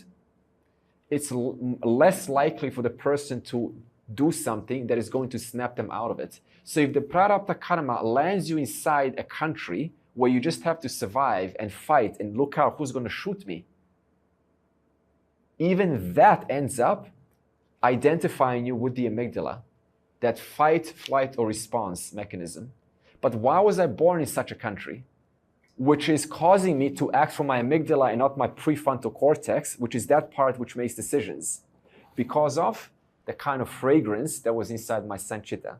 it's less likely for the person to do something that is going to snap them out of it. So if the prarabdha karma lands you inside a country where you just have to survive and fight and look out who's going to shoot me, even that ends up identifying you with the amygdala, that fight, flight, or response mechanism. But why was I born in such a country, which is causing me to act from my amygdala and not my prefrontal cortex, which is that part which makes decisions? Because of the kind of fragrance that was inside my sanchita.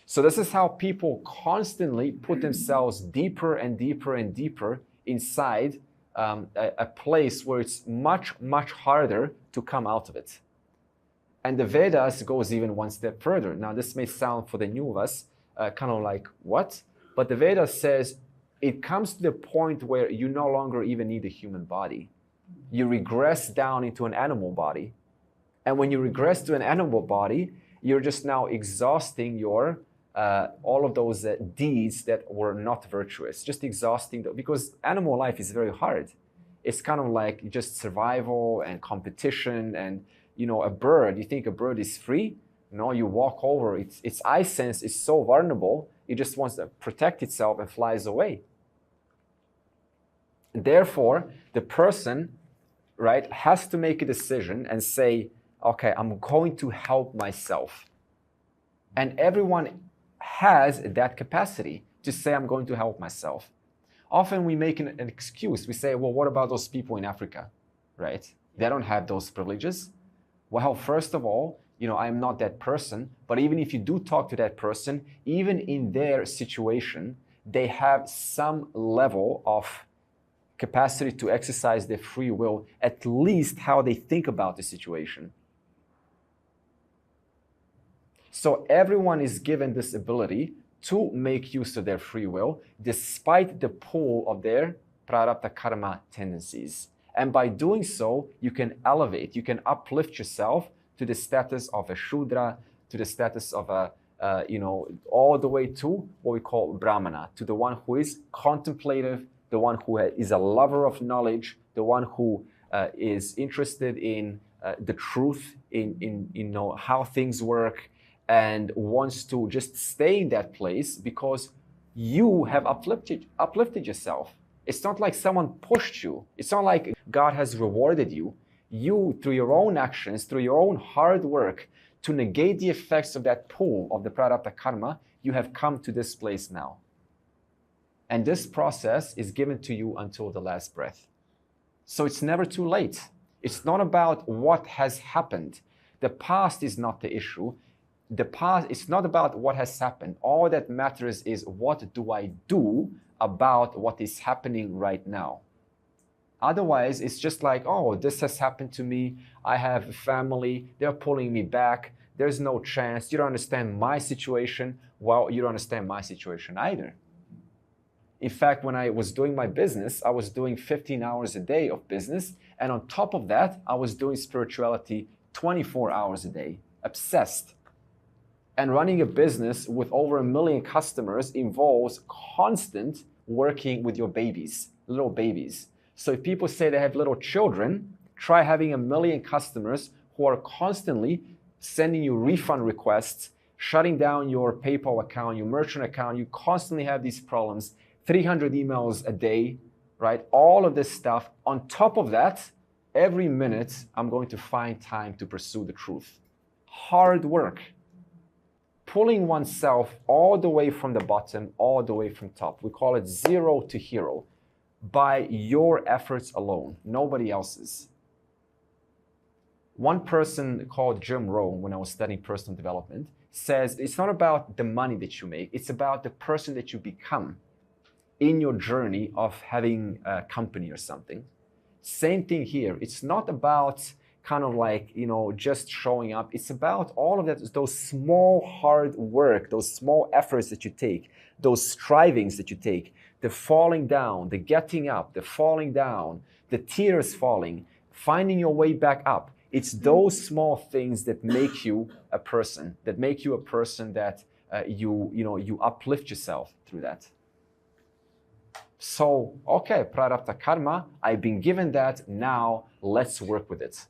So this is how people constantly put themselves deeper and deeper and deeper inside a place where it's much, much harder to come out of it. And the Vedas goes even one step further. Now, this may sound for the new of us kind of like, what? But the Vedas says it comes to the point where you no longer even need a human body. You regress down into an animal body. And when you regress to an animal body, you're just now exhausting your all of those deeds that were not virtuous, just exhausting them, because animal life is very hard. It's kind of like just survival and competition. And a bird, you think a bird is free? No, you walk over, its eye sense is so vulnerable, it just wants to protect itself and flies away. Therefore, the person, right, has to make a decision and say, okay, I'm going to help myself. And everyone has that capacity to say, I'm going to help myself. Often we make an excuse. We say, well, what about those people in Africa, right? They don't have those privileges. Well, first of all, I'm not that person, but even if you do talk to that person, even in their situation, they have some level of capacity to exercise their free will, at least how they think about the situation. So everyone is given this ability to make use of their free will, despite the pull of their prarabdha karma tendencies. And by doing so, you can elevate, you can uplift yourself to the status of a Shudra, to the status of a, all the way to what we call Brahmana, to the one who is contemplative, the one who is a lover of knowledge, the one who is interested in the truth, in how things work, and wants to just stay in that place because you have uplifted yourself. It's not like someone pushed you. It's not like God has rewarded you. You, through your own actions, through your own hard work, to negate the effects of that pull of the prarabdha karma, you have come to this place now. And this process is given to you until the last breath. So it's never too late. It's not about what has happened. The past is not the issue. The past, it's not about what has happened. All that matters is, what do I do about what is happening right now? Otherwise, it's just like, oh, this has happened to me. I have a family. They're pulling me back. There's no chance. You don't understand my situation. Well, you don't understand my situation either. In fact, when I was doing my business, I was doing 15 hours a day of business. And on top of that, I was doing spirituality 24 hours a day, obsessed. And running a business with over 1 million customers involves constant working with your babies, little babies. So if people say they have little children, try having 1 million customers who are constantly sending you refund requests, shutting down your PayPal account, your merchant account. You constantly have these problems, 300 emails a day, right? All of this stuff. On top of that, every minute, I'm going to find time to pursue the truth. Hard work. Pulling oneself all the way from the bottom, all the way from top. We call it zero to hero, by your efforts alone, nobody else's. One person called Jim Rohn, when I was studying personal development, says it's not about the money that you make, it's about the person that you become in your journey of having a company or something. Same thing here. It's not about kind of like, just showing up. It's about all of that, those small hard work, those small efforts that you take, those strivings that you take, the falling down, the getting up, the falling down, the tears falling, finding your way back up. It's those small things that make you a person, that you uplift yourself through that. So, okay, prarabdha karma, I've been given that, now let's work with it.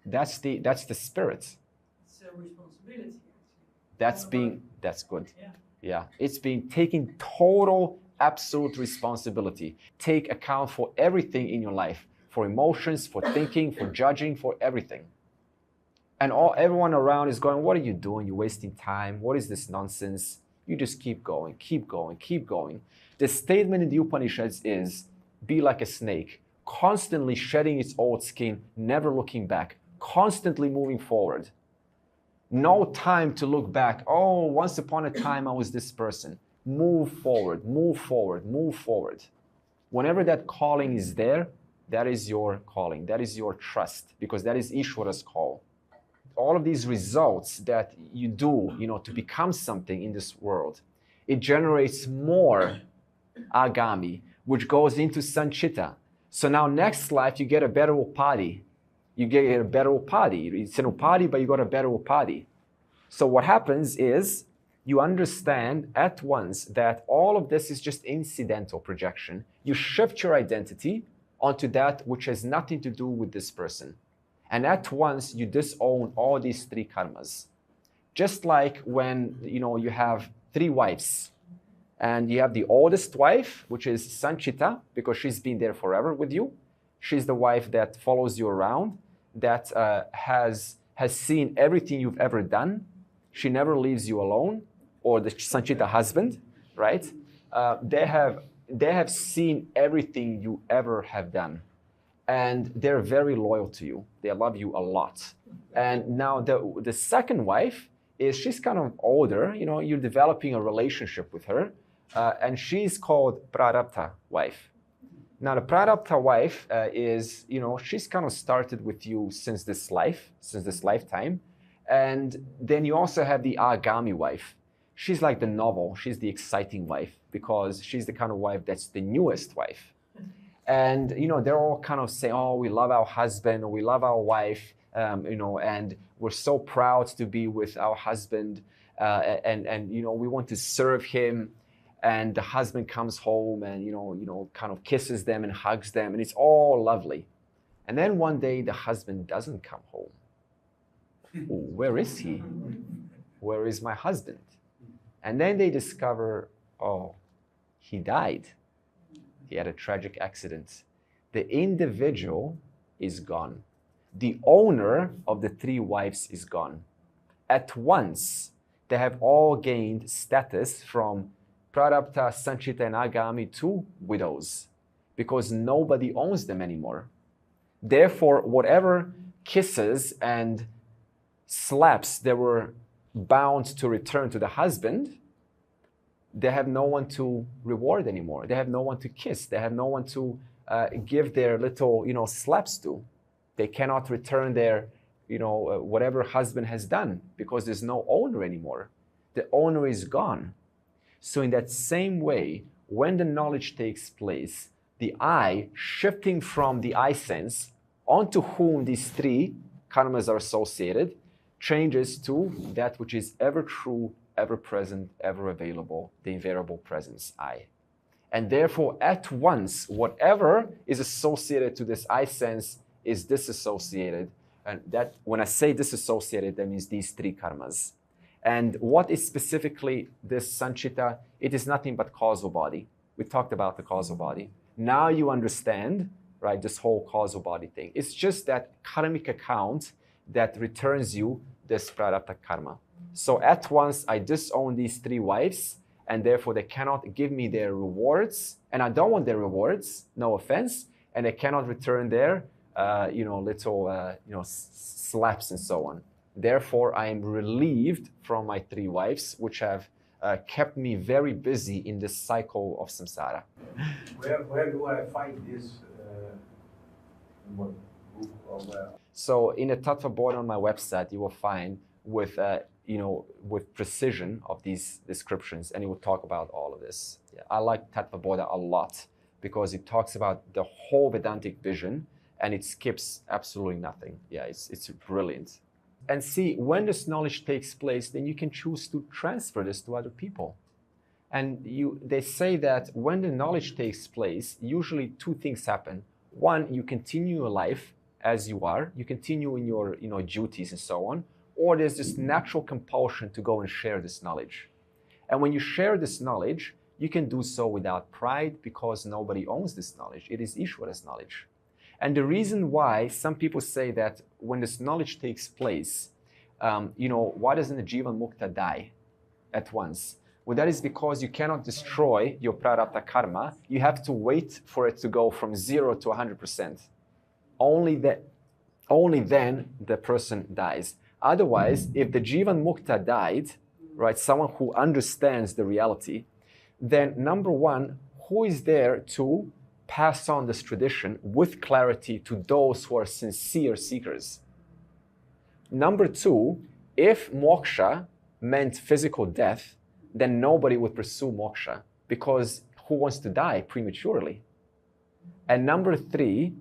That's the spirit. It's a responsibility, actually. That's good. Yeah. Yeah, it's being taking total, absolute responsibility. Take account for everything in your life, for emotions, for thinking, for judging, for everything. And everyone around is going, what are you doing? You're wasting time. What is this nonsense? You just keep going, keep going, keep going. The statement in the Upanishads is, be like a snake, constantly shedding its old skin, never looking back, constantly moving forward. No time to look back. Oh, once upon a time I was this person. Move forward, move forward, move forward. Whenever that calling is there, that is your calling. That is your trust, because that is Ishvara's call. All of these results that you do, to become something in this world, it generates more agami, which goes into sanchita. So now next life, you get a better upadi. You get a better upadi. It's an upadi, but you got a better upadi. So what happens is you understand at once that all of this is just incidental projection. You shift your identity onto that which has nothing to do with this person. And at once you disown all these three karmas. Just like when you have three wives, and you have the oldest wife, which is Sanchita, because she's been there forever with you. She's the wife that follows you around, that has seen everything you've ever done. She never leaves you alone, or the Sanchita husband, right? They have seen everything you ever have done. And they're very loyal to you. They love you a lot. And now the second wife she's kind of older, you're developing a relationship with her, and she's called prarabdha wife. Now the prarabdha wife is, she's kind of started with you since this lifetime. And then you also have the agami wife. She's like the novel, she's the exciting wife, because she's the kind of wife that's the newest wife. And, they're all kind of saying, oh, we love our husband, or we love our wife, and we're so proud to be with our husband, and we want to serve him. And the husband comes home and, kind of kisses them and hugs them, and it's all lovely. And then one day the husband doesn't come home. Oh, where is he? Where is my husband? And then they discover, oh, he died. He had a tragic accident. The individual is gone. The owner of the three wives is gone. At once, they have all gained status from prarabdha, sanchita, and agami to widows, because nobody owns them anymore. Therefore, whatever kisses and slaps they were bound to return to the husband, they have no one to reward anymore. They have no one to kiss. They have no one to give their little, slaps to. They cannot return their, whatever husband has done, because there's no owner anymore. The owner is gone. So in that same way, when the knowledge takes place, the I, shifting from the I sense onto whom these three karmas are associated, changes to that which is ever true, ever present, ever available, the invariable presence, I. And therefore, at once, whatever is associated to this I sense is disassociated. And that, when I say disassociated, that means these three karmas. And what is specifically this sanchita? It is nothing but causal body. We talked about the causal body. Now you understand, right, this whole causal body thing. It's just that karmic account that returns you this prarabdha karma. So at once I disown these three wives, and therefore they cannot give me their rewards, and I don't want their rewards, no offense, and they cannot return their, slaps and so on. Therefore, I am relieved from my three wives, which have kept me very busy in this cycle of samsara. Where do I find this? In what book or where? So in a Tattva board on my website, you will find with with precision of these descriptions, and it will talk about all of this. Yeah, I like Tattva Bodha a lot because it talks about the whole Vedantic vision and it skips absolutely nothing. Yeah, it's brilliant. And see, when this knowledge takes place, then you can choose to transfer this to other people. And they say that when the knowledge takes place, usually two things happen. One, you continue your life as you are, you continue in your duties and so on, or there's this natural compulsion to go and share this knowledge. And when you share this knowledge, you can do so without pride because nobody owns this knowledge. It is Ishvara's knowledge. And the reason why some people say that when this knowledge takes place, why doesn't the Jivan Mukta die at once? Well, that is because you cannot destroy your prarabdha karma. You have to wait for it to go from 0 to 100%. Only then the person dies. Otherwise, if the Jivan Mukta died, right, someone who understands the reality, then number one, who is there to pass on this tradition with clarity to those who are sincere seekers? Number two, if moksha meant physical death, then nobody would pursue moksha because who wants to die prematurely? And number three,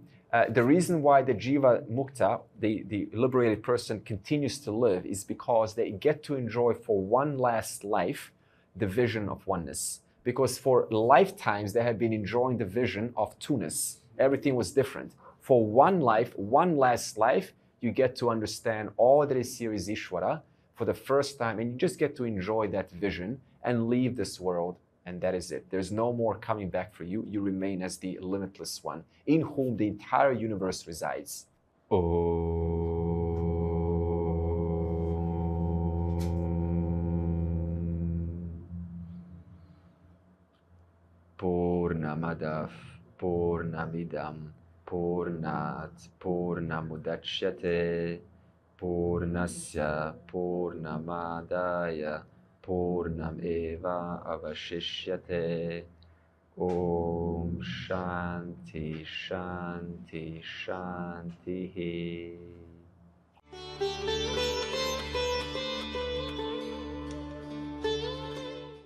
the reason why the Jiva Mukta, the liberated person, continues to live is because they get to enjoy for one last life the vision of oneness. Because for lifetimes they have been enjoying the vision of two-ness. Everything was different. For one life, one last life, you get to understand all that is here is Ishvara for the first time, and you just get to enjoy that vision and leave this world, and that is it. There's no more coming back for you. You remain as the limitless one, in whom the entire universe resides. Purnamadav Purnamidam Purnat Purnamudachyate Purnasya Purnamadaya Purnameva Avashishyate. Om Shanti Shanti Shanti.